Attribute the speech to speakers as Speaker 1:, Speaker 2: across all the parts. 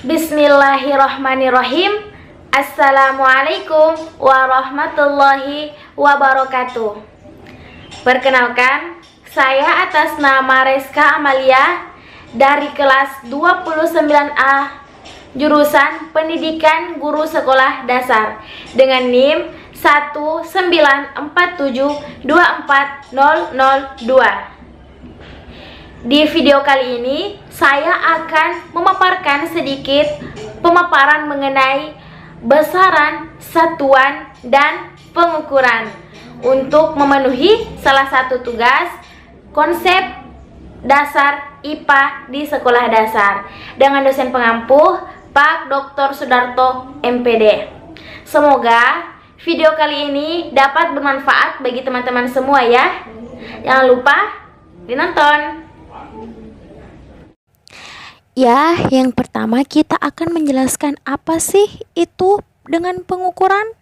Speaker 1: Bismillahirrahmanirrahim. Assalamualaikum warahmatullahi wabarakatuh. Perkenalkan, saya atas nama Reska Amalia dari kelas 29A jurusan Pendidikan Guru Sekolah Dasar dengan NIM 194724002. Di video kali ini saya akan memaparkan sedikit pemaparan mengenai besaran, satuan, dan pengukuran untuk memenuhi salah satu tugas konsep dasar IPA di sekolah dasar dengan dosen pengampu Pak Dr. Sudarto MPD. Semoga video kali ini dapat bermanfaat bagi teman-teman semua ya. Jangan lupa ditonton.
Speaker 2: Ya, yang pertama kita akan menjelaskan apa sih itu dengan pengukuran.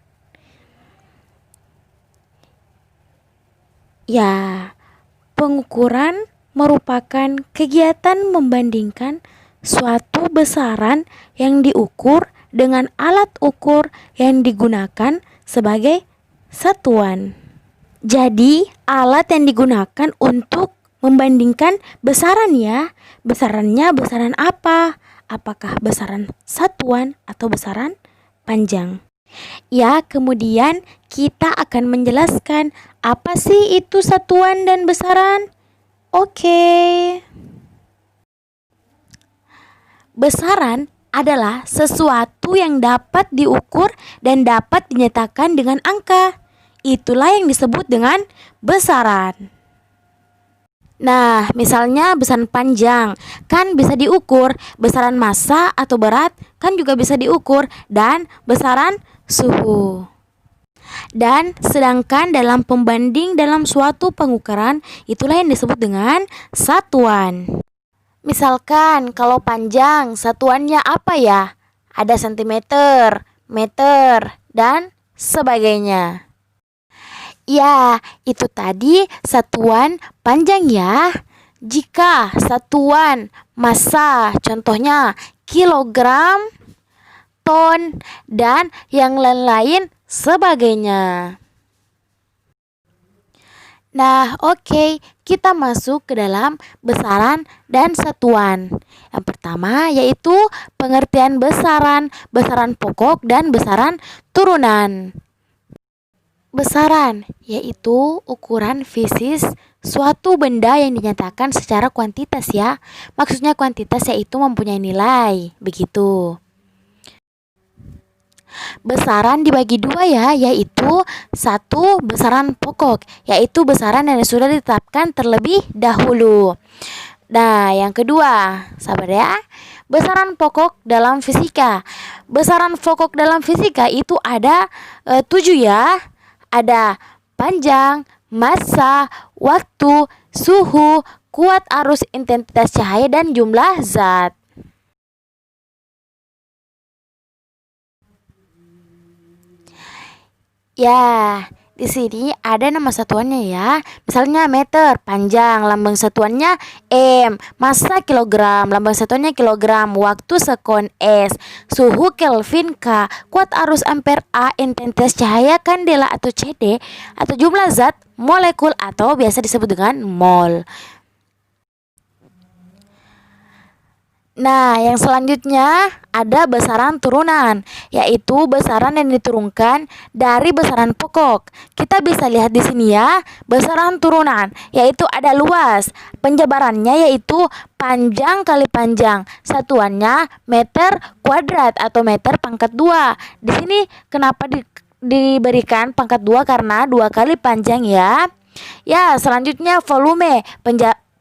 Speaker 2: Ya, pengukuran merupakan kegiatan membandingkan suatu besaran yang diukur dengan alat ukur yang digunakan sebagai satuan. Jadi, alat yang digunakan untuk membandingkan besaran ya. Besarannya besaran apa? Apakah besaran satuan atau besaran panjang? Ya, kemudian kita akan menjelaskan apa sih itu satuan dan besaran. Oke. Besaran adalah sesuatu yang dapat diukur dan dapat dinyatakan dengan angka. Itulah yang disebut dengan besaran. Nah, misalnya besaran panjang kan bisa diukur, besaran massa atau berat kan juga bisa diukur, dan besaran suhu. Dan sedangkan dalam pembanding dalam suatu pengukuran, itulah yang disebut dengan satuan. Misalkan kalau panjang, satuannya apa ya? Ada sentimeter, meter, dan sebagainya. Ya, itu tadi satuan panjang ya. Jika satuan massa, contohnya kilogram, ton, dan yang lain-lain sebagainya. Nah, oke, kita masuk ke dalam besaran dan satuan. Yang pertama yaitu pengertian besaran, besaran pokok, dan besaran turunan. Besaran yaitu ukuran fisik suatu benda yang dinyatakan secara kuantitas ya. Maksudnya kuantitas yaitu mempunyai nilai, begitu. Besaran dibagi dua ya, yaitu satu besaran pokok, yaitu besaran yang sudah ditetapkan terlebih dahulu. Nah, yang kedua, sabar ya. Besaran pokok dalam fisika. Besaran pokok dalam fisika itu ada 7 ya. Ada panjang, massa, waktu, suhu, kuat arus intensitas cahaya, dan jumlah zat. Ya, di sini ada nama satuannya ya. Misalnya meter, panjang, lambang satuannya M, massa kilogram, lambang satuannya kilogram, waktu sekon S, suhu Kelvin K, kuat arus ampere A, intensitas cahaya kandela atau CD, atau jumlah zat molekul atau biasa disebut dengan mol. Nah, yang selanjutnya ada besaran turunan, yaitu besaran yang diturunkan dari besaran pokok. Kita bisa lihat di sini ya, besaran turunan, yaitu ada luas. Penjabarannya yaitu panjang kali panjang, satuannya meter kuadrat atau meter pangkat 2. Di sini kenapa diberikan pangkat 2? Karena 2 kali panjang ya. Ya, selanjutnya volume.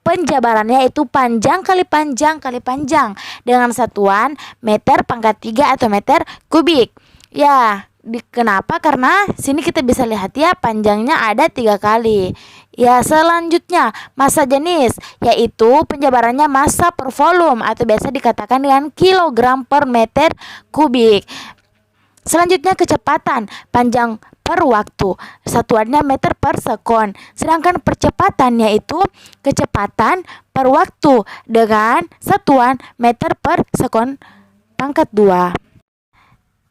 Speaker 2: Penjabarannya itu panjang kali panjang kali panjang dengan satuan meter pangkat 3 atau meter kubik. Ya, kenapa? Karena sini kita bisa lihat ya, panjangnya ada 3 kali. Ya, selanjutnya massa jenis, yaitu penjabarannya massa per volume atau biasa dikatakan dengan kilogram per meter kubik. Selanjutnya kecepatan, panjang per waktu, satuannya meter per sekon. Sedangkan percepatan yaitu kecepatan per waktu dengan satuan meter per sekon pangkat 2.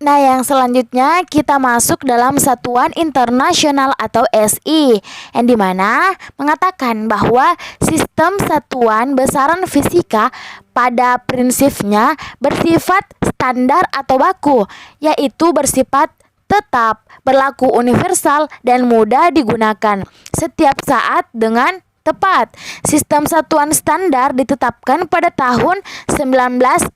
Speaker 2: Nah, yang selanjutnya kita masuk dalam satuan internasional atau SI, yang dimana mengatakan bahwa sistem satuan besaran fisika pada prinsipnya bersifat standar atau baku, yaitu bersifat tetap, berlaku universal, dan mudah digunakan setiap saat dengan tepat. Sistem satuan standar ditetapkan pada tahun 1960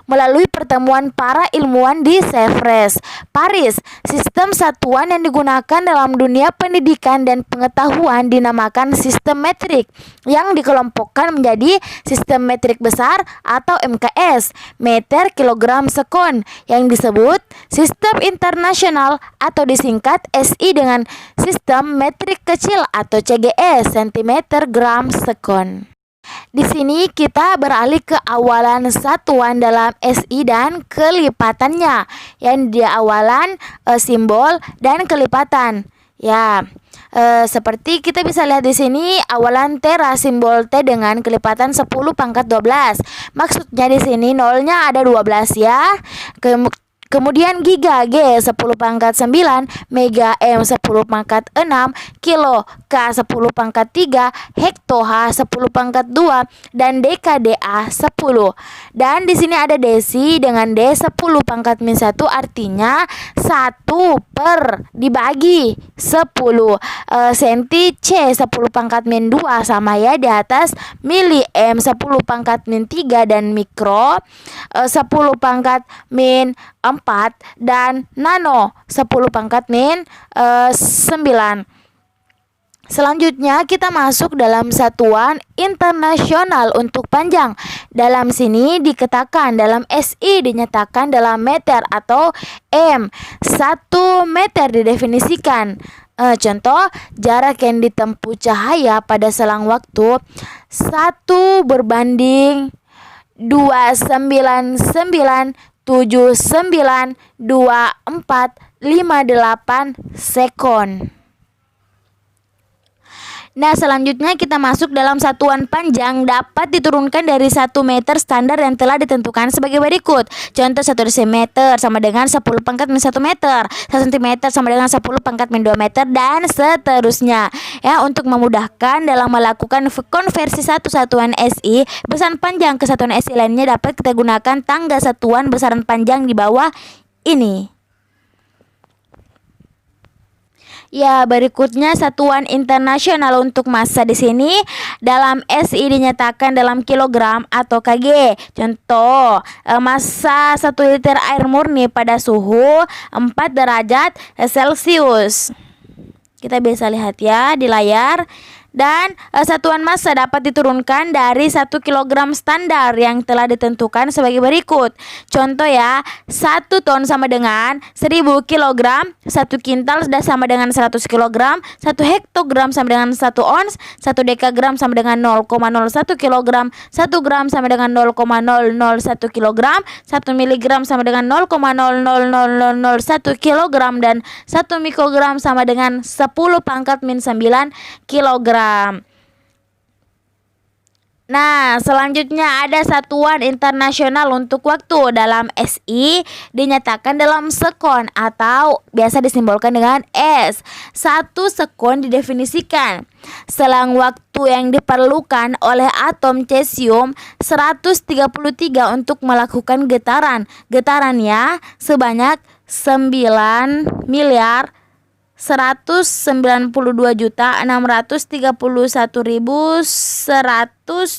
Speaker 2: melalui pertemuan para ilmuwan di Sèvres, Paris. Sistem satuan yang digunakan dalam dunia pendidikan dan pengetahuan dinamakan sistem metrik, yang dikelompokkan menjadi sistem metrik besar atau MKS, meter kilogram sekon, yang disebut sistem internasional atau disingkat SI dengan sistem metrik kecil atau CGS, cm gram sekon. Di sini kita beralih ke awalan satuan dalam SI dan kelipatannya, yang di awalan simbol dan kelipatan. Ya, seperti kita bisa lihat di sini awalan tera simbol T dengan kelipatan 10 pangkat 12. Maksudnya di sini nolnya ada 12 ya. Kemudian giga G 10 pangkat 9, mega M 10 pangkat 6, kilo K 10 pangkat 3, hekto H 10 pangkat 2, dan DKDA 10. Dan di sini ada desi dengan D 10 pangkat min 1, artinya 1 per dibagi 10. Senti C 10 pangkat min 2 sama ya di atas, mili M 10 pangkat min 3, dan mikro 10 pangkat min 4, dan nano 10 pangkat min 9. Selanjutnya kita masuk dalam satuan internasional untuk panjang. Dalam sini dikatakan dalam SI dinyatakan dalam meter atau M. 1 meter didefinisikan. Contoh, jarak yang ditempuh cahaya pada selang waktu 1 berbanding 299,792458 sekon. Nah, selanjutnya kita masuk dalam satuan panjang dapat diturunkan dari 1 meter standar yang telah ditentukan sebagai berikut. Contoh, 1 desimeter sama dengan 10 pangkat min 1 meter, 1 cm sama dengan 10 pangkat min 2 meter, dan seterusnya. Ya, untuk memudahkan dalam melakukan konversi satu satuan SI besaran panjang ke satuan SI lainnya dapat kita gunakan tangga satuan besaran panjang di bawah ini. Ya, berikutnya satuan internasional untuk massa di sini dalam SI dinyatakan dalam kilogram atau kg. Contoh, massa 1 liter air murni pada suhu 4 derajat Celcius. Kita bisa lihat ya di layar. Dan satuan massa dapat diturunkan dari 1 kg standar yang telah ditentukan sebagai berikut. Contoh ya, 1 ton sama dengan 1000 kg, 1 kintal sudah sama dengan 100 kg, 1 hektogram sama dengan 1 ons, 1 dekagram sama dengan 0,01 kg, 1 gram sama dengan 0,001 kg, 1 miligram sama dengan 0,00001 kg, dan 1 mikrogram sama dengan 10 pangkat min 9 kg. Nah, selanjutnya ada satuan internasional untuk waktu. Dalam SI dinyatakan dalam sekon atau biasa disimbolkan dengan S. 1 sekon didefinisikan selang waktu yang diperlukan oleh atom cesium 133 untuk melakukan getaran. Getarannya sebanyak 9 miliar 191.770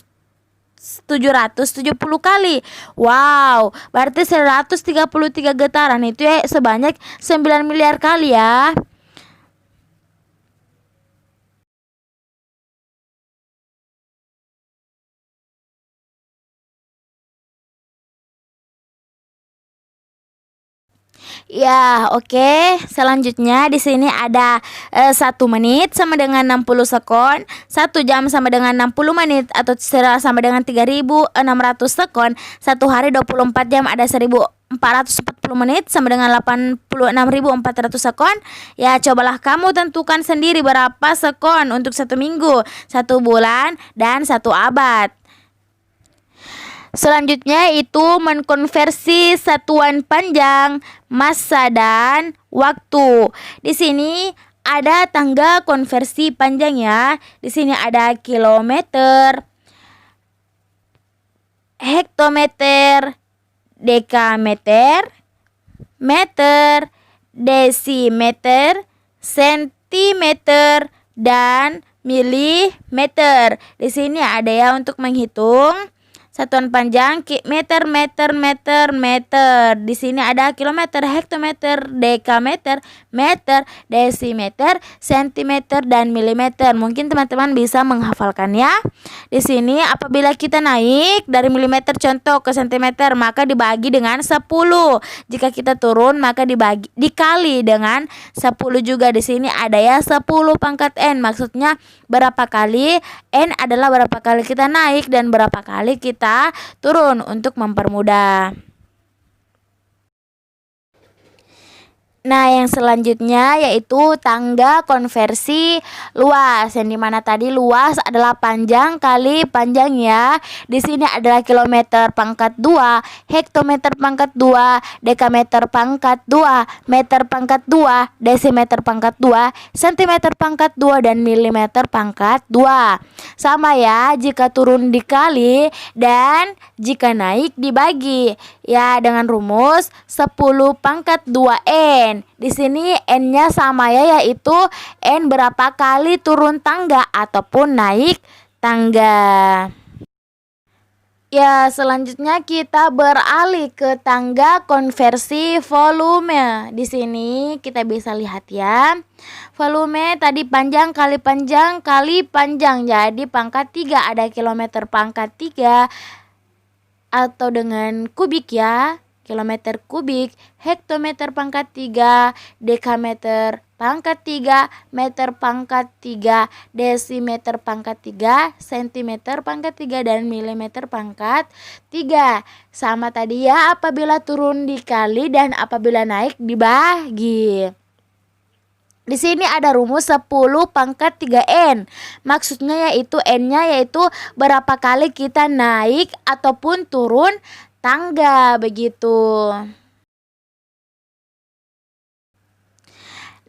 Speaker 2: kali. Wow, berarti 133 getaran itu ya sebanyak 9 miliar kali ya. Ya, oke. Selanjutnya di sini ada 1 menit sama dengan 60 sekon, 1 jam sama dengan 60 menit atau sama dengan 3.600 sekon, 1 hari 24 jam ada 1.440 menit sama dengan 86.400 sekon. Ya, cobalah kamu tentukan sendiri berapa sekon untuk 1 minggu, 1 bulan, dan 1 abad. Selanjutnya itu mengkonversi satuan panjang, massa dan waktu. Di sini ada tangga konversi panjang ya. Di sini ada kilometer, hektometer, dekameter, meter, desimeter, sentimeter, dan milimeter. Di sini ada ya untuk menghitung satuan panjang meter, meter, meter, meter. Di sini ada kilometer, hektometer, dekameter, meter, desimeter, sentimeter, dan milimeter. Mungkin teman-teman bisa menghafalkan ya. Di sini apabila kita naik dari milimeter contoh ke sentimeter, maka dibagi dengan 10. Jika kita turun, maka dikali dengan 10 juga. Di sini ada ya 10 pangkat N. Maksudnya berapa kali N adalah berapa kali kita naik dan berapa kali kita turun untuk mempermudah. Nah, yang selanjutnya yaitu tangga konversi luas. Yang dimana tadi luas adalah panjang kali panjang ya. Di sini adalah kilometer pangkat 2, hektometer pangkat 2, dekameter pangkat 2, meter pangkat 2, desimeter pangkat 2, sentimeter pangkat 2, dan milimeter pangkat 2. Sama ya, jika turun dikali dan jika naik dibagi. Ya, dengan rumus 10 pangkat 2N. Di sini N-nya sama ya, yaitu N berapa kali turun tangga ataupun naik tangga. Ya, selanjutnya kita beralih ke tangga konversi volume. Di sini kita bisa lihat ya. Volume tadi panjang kali panjang kali panjang. Jadi pangkat 3 ada kilometer pangkat 3 atau dengan kubik ya. Kilometer kubik, hektometer pangkat 3, dekameter pangkat 3, meter pangkat 3, desimeter pangkat 3, sentimeter pangkat 3, dan milimeter pangkat 3. Sama tadi ya, apabila turun dikali dan apabila naik dibagi. Di sini ada rumus 10 pangkat 3N. Maksudnya yaitu N-nya yaitu berapa kali kita naik ataupun turun tangga begitu.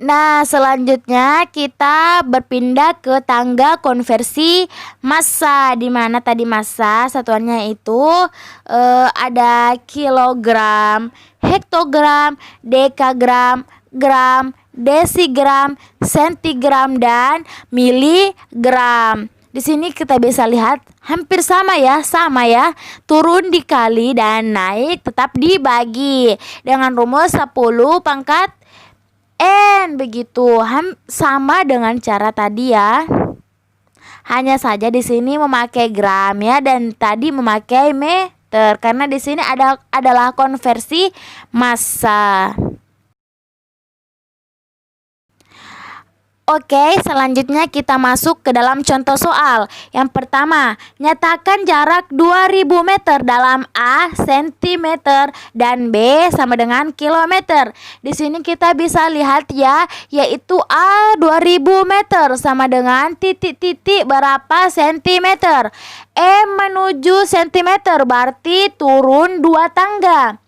Speaker 2: Nah, selanjutnya kita berpindah ke tangga konversi massa, di mana tadi massa satuannya itu ada kilogram, hektogram, dekagram, gram, desigram, sentigram, dan miligram. Di sini kita bisa lihat hampir sama ya, turun dikali dan naik tetap dibagi dengan rumus 10 pangkat N begitu. Sama dengan cara tadi ya. Hanya saja di sini memakai gram ya, dan tadi memakai meter karena di sini adalah konversi massa. Oke, selanjutnya kita masuk ke dalam contoh soal. Yang pertama, nyatakan jarak 2000 meter dalam A cm dan B sama dengan kilometer. Di sini kita bisa lihat ya, yaitu A 2000 meter sama dengan titik-titik berapa sentimeter. menuju sentimeter berarti turun 2 tangga.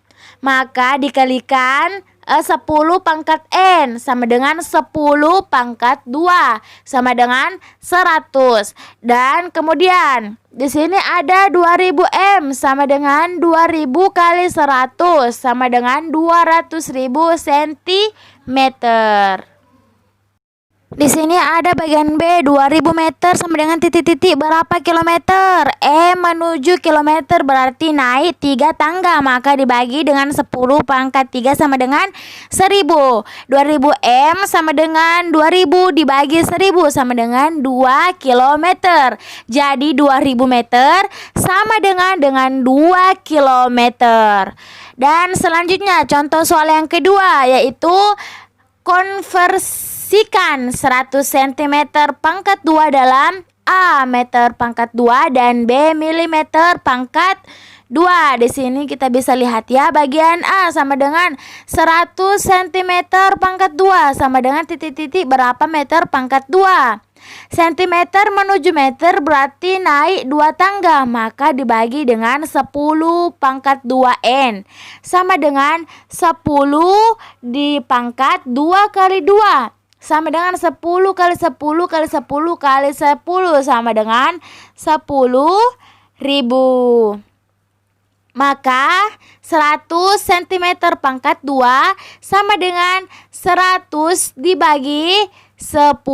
Speaker 2: Maka dikalikan 10 pangkat N sama dengan 10 pangkat 2 sama dengan 100. Dan kemudian di sini ada 2000 M sama dengan 2000 kali 100 sama dengan 200.000 cm. Di sini ada bagian B, 2000 meter sama dengan titik-titik berapa kilometer. Menuju kilometer berarti naik 3 tangga, maka dibagi dengan 10 pangkat 3 sama dengan 1000. 2000 M sama dengan 2000 dibagi 1000 sama dengan 2 kilometer. Jadi 2000 meter sama dengan 2 kilometer. Dan selanjutnya contoh soal yang kedua, yaitu konversikan 100 cm pangkat 2 dalam A meter pangkat 2 dan B milimeter pangkat 2. Di sini kita bisa lihat ya, bagian A sama dengan 100 cm pangkat 2 sama dengan titik-titik berapa meter pangkat 2. Sentimeter menuju meter berarti naik 2 tangga, maka dibagi dengan 10 pangkat 2N. Sama dengan 10 dipangkat 2 kali 2. Sama dengan 10 kali 10 kali 10 kali 10 sama dengan 10.000. Maka 100 cm pangkat 2 sama dengan 100 dibagi 10.000.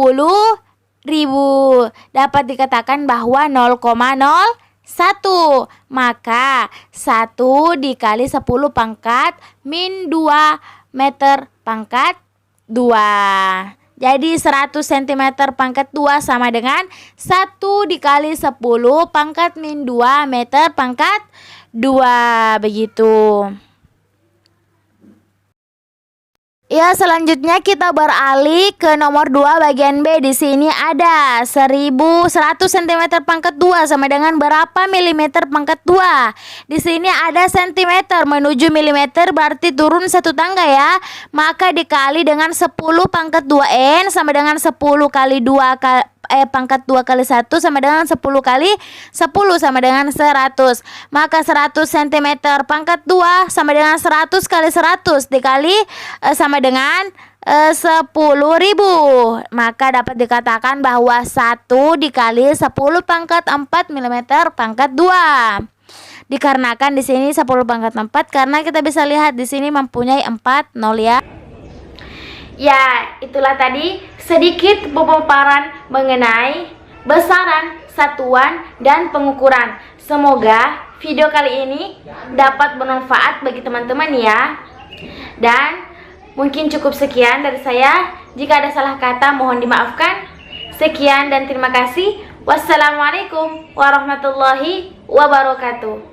Speaker 2: Dapat dikatakan bahwa 0,01. Maka 1 dikali 10 pangkat min 2 meter pangkat 2. Jadi 100 cm pangkat 2 sama dengan 1 dikali 10 pangkat min 2 meter pangkat 2. Begitu. Ya, selanjutnya kita beralih ke nomor 2 bagian B. Di sini ada 100 cm pangkat 2 sama dengan berapa milimeter pangkat 2. Di sini ada sentimeter menuju milimeter berarti turun 1 tangga ya. Maka dikali dengan 10 pangkat 2N sama dengan 10 kali 2 pangkat 2 kali 1 sama dengan 10 kali 10 sama dengan 100. Maka 100 cm pangkat 2 sama dengan 100 kali 100 dikali sama dengan 10.000. Maka dapat dikatakan bahwa 1 dikali 10 pangkat 4 mm pangkat 2. Dikarenakan di sini 10 pangkat 4 karena kita bisa lihat di sini mempunyai 4 nol ya.
Speaker 1: Ya, itulah tadi sedikit pemaparan mengenai besaran, satuan, dan pengukuran. Semoga video kali ini dapat bermanfaat bagi teman-teman ya. Dan mungkin cukup sekian dari saya. Jika ada salah kata mohon dimaafkan. Sekian dan terima kasih. Wassalamualaikum warahmatullahi wabarakatuh.